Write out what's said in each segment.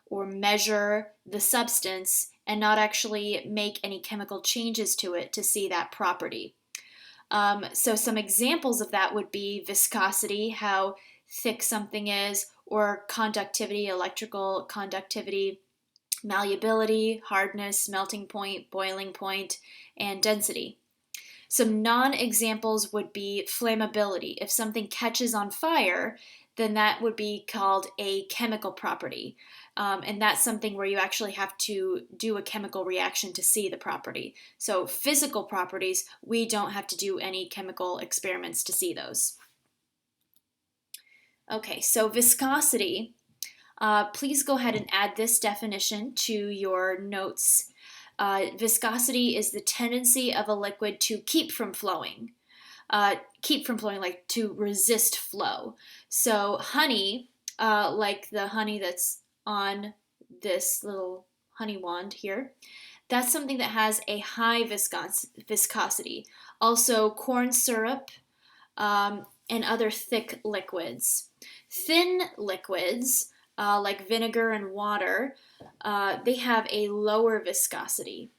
or measure the substance and not actually make any chemical changes to it to see that property. So some examples of that would be viscosity, how thick something is, or conductivity, electrical conductivity, malleability, hardness, melting point, boiling point, and density. Some non-examples would be flammability. If something catches on fire, then that would be called a chemical property. And that's something where you actually have to do a chemical reaction to see the property. So physical properties, we don't have to do any chemical experiments to see those. Okay, so viscosity. Please go ahead and add this definition to your notes. Viscosity is the tendency of a liquid to keep from flowing. Like to resist flow. So honey, like the honey that's on this little honey wand here, that's something that has a high viscosity. Also corn syrup and other thick liquids. Thin liquids, like vinegar and water, they have a lower viscosity.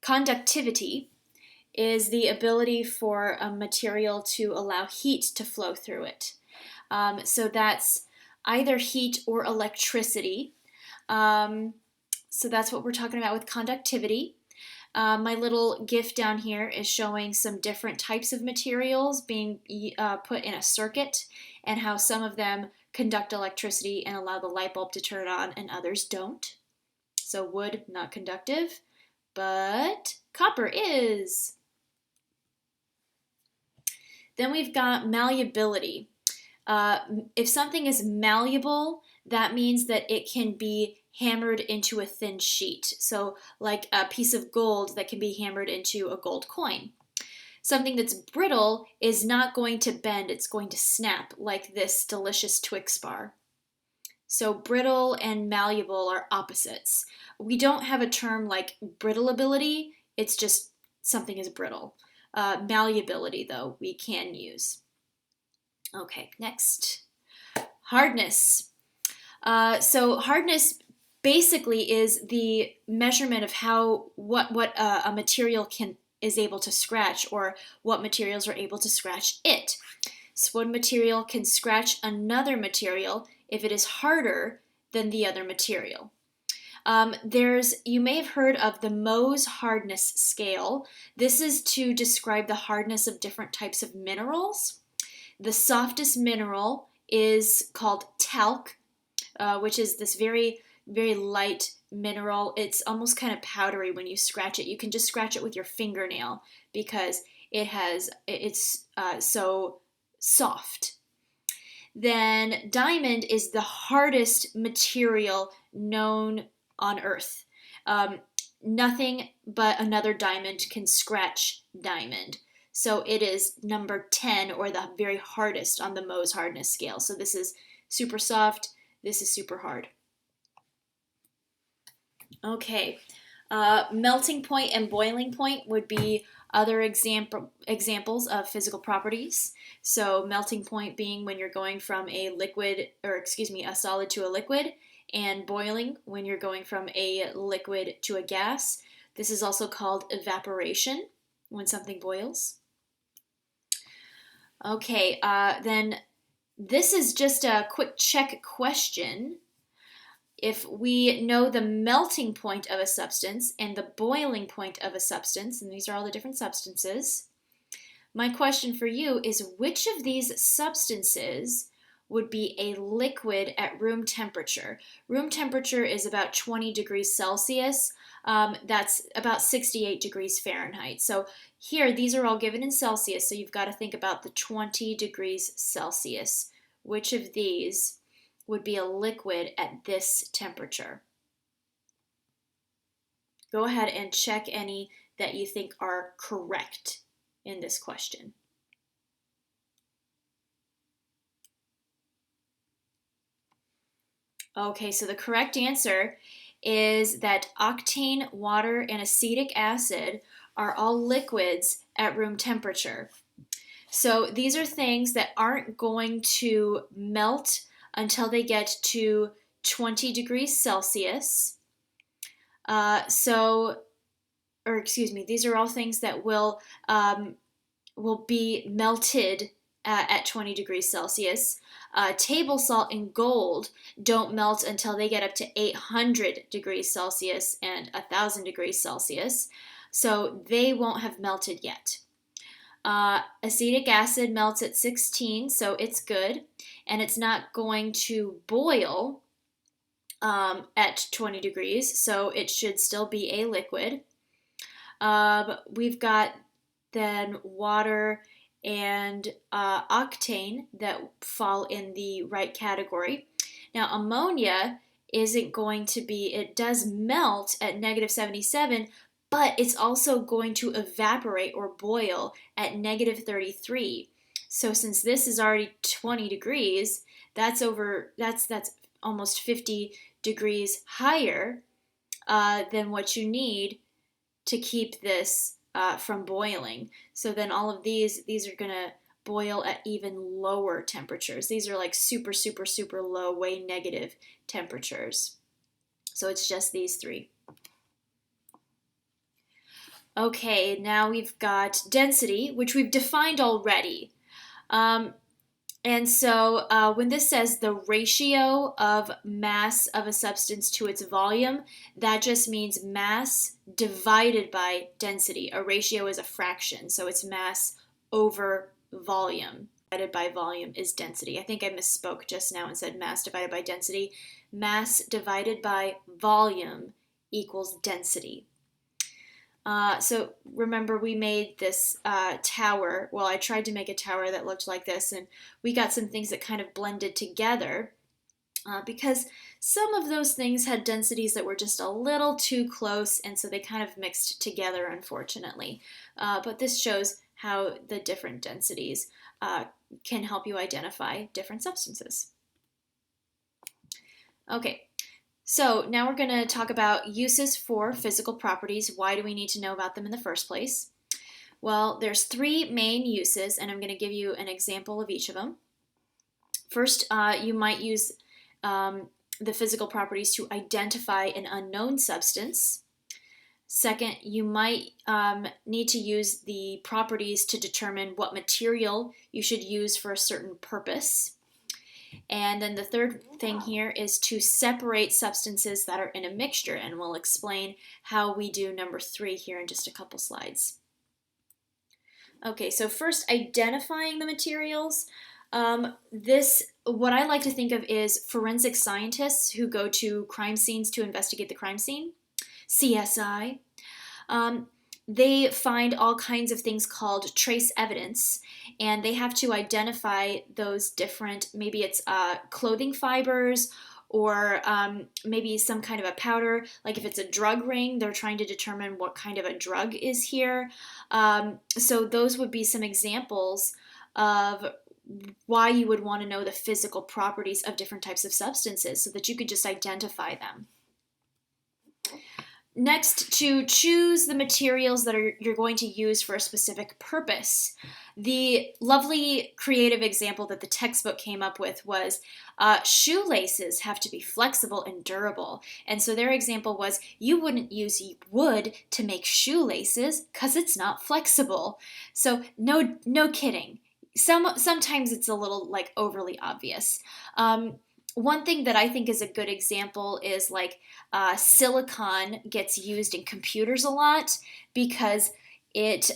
Conductivity is the ability for a material to allow heat to flow through it. So that's either heat or electricity. So that's what we're talking about with conductivity. My little GIF down here is showing some different types of materials being put in a circuit and how some of them conduct electricity and allow the light bulb to turn on and others don't. So wood, not conductive, but copper is. Then we've got malleability. If something is malleable, that means that it can be hammered into a thin sheet. So like a piece of gold that can be hammered into a gold coin. Something that's brittle is not going to bend, it's going to snap, like this delicious Twix bar. So brittle and malleable are opposites. We don't have a term like brittleability, it's just something is brittle. Malleability, though, we can use. Okay, next. Hardness. So hardness basically is the measurement of what a material is able to scratch, or what materials are able to scratch it. So one material can scratch another material if it is harder than the other material. You may have heard of the Mohs hardness scale. This is to describe the hardness of different types of minerals. The softest mineral is called talc, which is this very, very light mineral. It's almost kind of powdery when you scratch it. You can just scratch it with your fingernail because it's so soft. Then diamond is the hardest material known on Earth. Nothing but another diamond can scratch diamond. So it is number 10, or the very hardest on the Mohs hardness scale. So this is super soft, this is super hard. Okay, melting point and boiling point would be other examples of physical properties. So melting point being when you're going from a solid to a liquid, and boiling when you're going from a liquid to a gas. This is also called evaporation when something boils. Okay, then this is just a quick check question. If we know the melting point of a substance and the boiling point of a substance, and these are all the different substances, my question for you is, which of these substances would be a liquid at room temperature? Room temperature is about 20 degrees Celsius. That's about 68 degrees Fahrenheit. So here, these are all given in Celsius, so you've got to think about the 20 degrees Celsius. Which of these would be a liquid at this temperature? Go ahead and check any that you think are correct in this question. Okay, so the correct answer is that octane, water, and acetic acid are all liquids at room temperature. So these are things that aren't going to melt until they get to 20 degrees Celsius. These are all things that will be melted at 20 degrees Celsius. Table salt and gold don't melt until they get up to 800 degrees Celsius and 1,000 degrees Celsius. So they won't have melted yet. Acetic acid melts at 16, so it's good. And it's not going to boil at 20 degrees, so it should still be a liquid. We've got then water and octane that fall in the right category. Now, ammonia isn't going to be, it does melt at negative 77, but it's also going to evaporate or boil at negative 33. So since this is already 20 degrees, that's almost 50 degrees higher than what you need to keep this from boiling. So then all of these are going to boil at even lower temperatures. These are like super, super, super low, way negative temperatures. So it's just these three. Okay, now we've got density, which we've defined already. And so when this says the ratio of mass of a substance to its volume, that just means mass divided by density. A ratio is a fraction, so it's mass over volume. Divided by volume is density. I think I misspoke just now and said mass divided by density. Mass divided by volume equals density. So remember we made this tower. Well, I tried to make a tower that looked like this, and we got some things that kind of blended together because some of those things had densities that were just a little too close, and so they kind of mixed together, unfortunately. But this shows how the different densities can help you identify different substances. Okay. So now we're going to talk about uses for physical properties. Why do we need to know about them in the first place? Well, there's three main uses, and I'm going to give you an example of each of them. First, you might use the physical properties to identify an unknown substance. Second, you might need to use the properties to determine what material you should use for a certain purpose. And then the third thing here is to separate substances that are in a mixture, and we'll explain how we do number 3 here in just a couple slides. Okay, so first, identifying the materials. What I like to think of is forensic scientists who go to crime scenes to investigate the crime scene, CSI. They find all kinds of things called trace evidence, and they have to identify those different, maybe it's clothing fibers or maybe some kind of a powder. Like if it's a drug ring, they're trying to determine what kind of a drug is here. So those would be some examples of why you would want to know the physical properties of different types of substances so that you could just identify them. Next, to choose the materials that you're going to use for a specific purpose. The lovely creative example that the textbook came up with was shoelaces have to be flexible and durable. And so their example was you wouldn't use wood to make shoelaces because it's not flexible. So no kidding. Sometimes it's a little like overly obvious. One thing that I think is a good example is like silicon gets used in computers a lot because it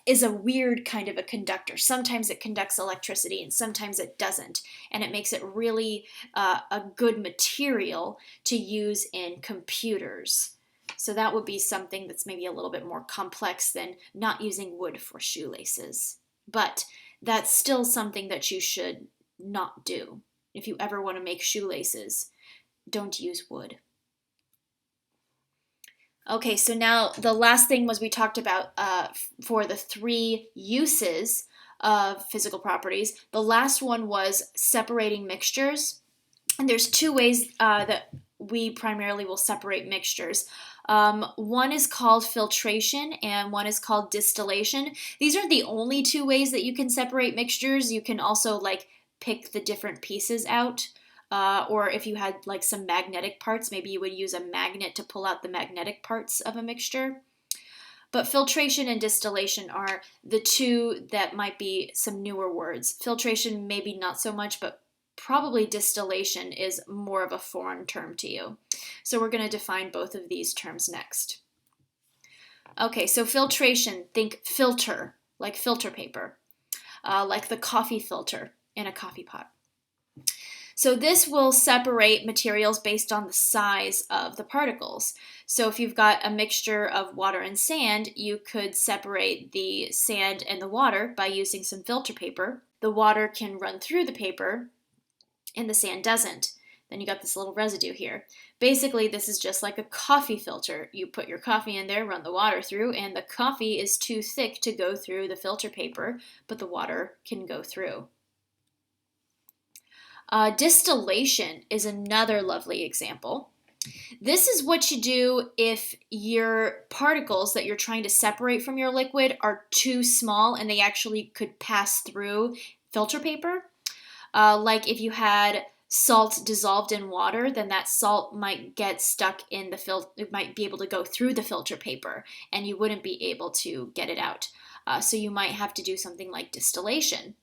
is a weird kind of a conductor. Sometimes it conducts electricity and sometimes it doesn't. And it makes it really a good material to use in computers. So that would be something that's maybe a little bit more complex than not using wood for shoelaces. But that's still something that you should not do. If you ever want to make shoelaces, don't use wood. Okay, so now the last thing was we talked about for the 3 uses of physical properties. The last one was separating mixtures. And there's 2 ways that we primarily will separate mixtures. One is called filtration and one is called distillation. These are the only 2 ways that you can separate mixtures. You can also like pick the different pieces out Or if you had like some magnetic parts, maybe you would use a magnet to pull out the magnetic parts of a mixture. But filtration and distillation are the two that might be some newer words. Filtration, maybe not so much, but probably distillation is more of a foreign term to you. So we're going to define both of these terms next. Okay, so filtration, think filter, like filter paper, like the coffee filter in a coffee pot. So this will separate materials based on the size of the particles. So if you've got a mixture of water and sand, you could separate the sand and the water by using some filter paper. The water can run through the paper and the sand doesn't. Then you got this little residue here. Basically, this is just like a coffee filter. You put your coffee in there, run the water through, and the coffee is too thick to go through the filter paper, but the water can go through. Distillation is another lovely example. This is what you do if your particles that you're trying to separate from your liquid are too small and they actually could pass through filter paper. Like if you had salt dissolved in water, then that salt might get stuck in the filter. It might be able to go through the filter paper and you wouldn't be able to get it out. So you might have to do something like distillation.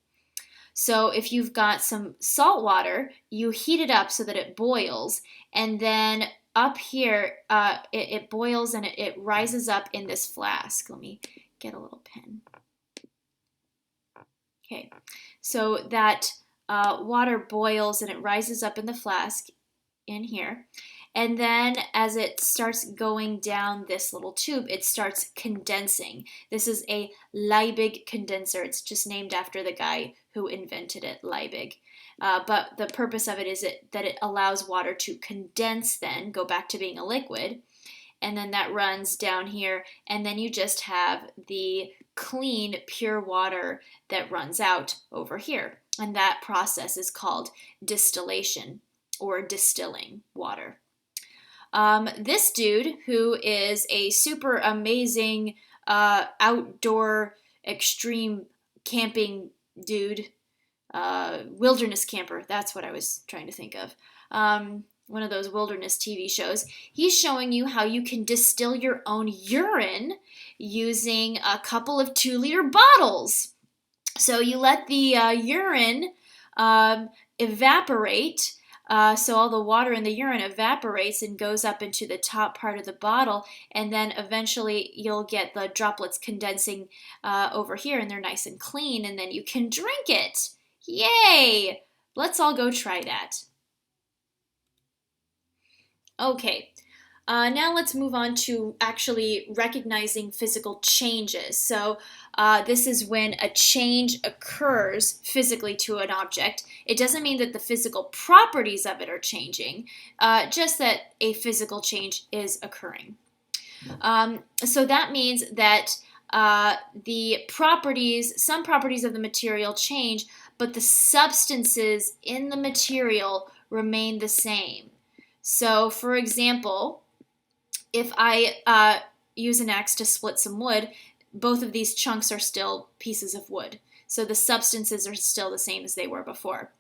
So if you've got some salt water, you heat it up so that it boils, and then up here it boils and it rises up in this flask. Let me get a little pen. Okay, so that water boils and it rises up in the flask in here. And then as it starts going down this little tube, it starts condensing. This is a Liebig condenser. It's just named after the guy who invented it, Liebig. But the purpose of it is that it allows water to condense then, go back to being a liquid. And then that runs down here. And then you just have the clean, pure water that runs out over here. And that process is called distillation or distilling water. This dude, who is a super amazing outdoor extreme camping dude, wilderness camper, that's what I was trying to think of, one of those wilderness TV shows, he's showing you how you can distill your own urine using a couple of 2-liter bottles. So you let the urine evaporate. So all the water in the urine evaporates and goes up into the top part of the bottle, and then eventually you'll get the droplets condensing over here, and they're nice and clean, and then you can drink it. Yay! Let's all go try that. Okay, now let's move on to actually recognizing physical changes. So this is when a change occurs physically to an object. It doesn't mean that the physical properties of it are changing, just that a physical change is occurring. So that means that the properties, some properties of the material change, but the substances in the material remain the same. So, for example, if I use an axe to split some wood, both of these chunks are still pieces of wood. So the substances are still the same as they were before.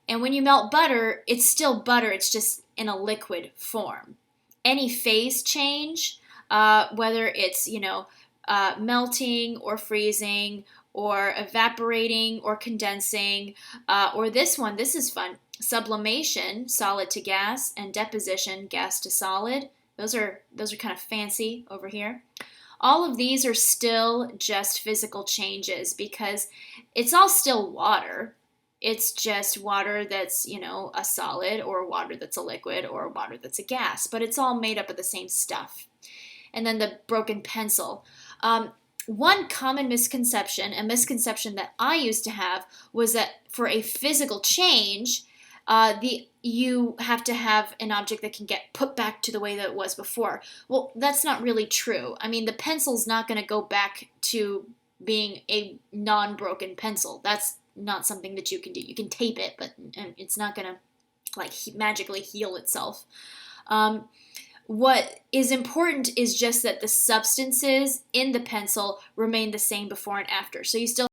And when you melt butter, it's still butter, it's just in a liquid form. Any phase change, whether it's, melting or freezing or evaporating or condensing, or this one, this is fun, sublimation, solid to gas, and deposition, gas to solid. Those are kind of fancy over here. All of these are still just physical changes because it's all still water. It's just water that's, a solid, or water that's a liquid, or water that's a gas, but it's all made up of the same stuff. And then the broken pencil. One common misconception, a misconception that I used to have, was that for a physical change, you have to have an object that can get put back to the way that it was before. Well, that's not really true. I mean, the pencil's not going to go back to being a non-broken pencil. That's not something that you can do. You can tape it, but it's not going to magically heal itself. What is important is just that the substances in the pencil remain the same before and after. So you still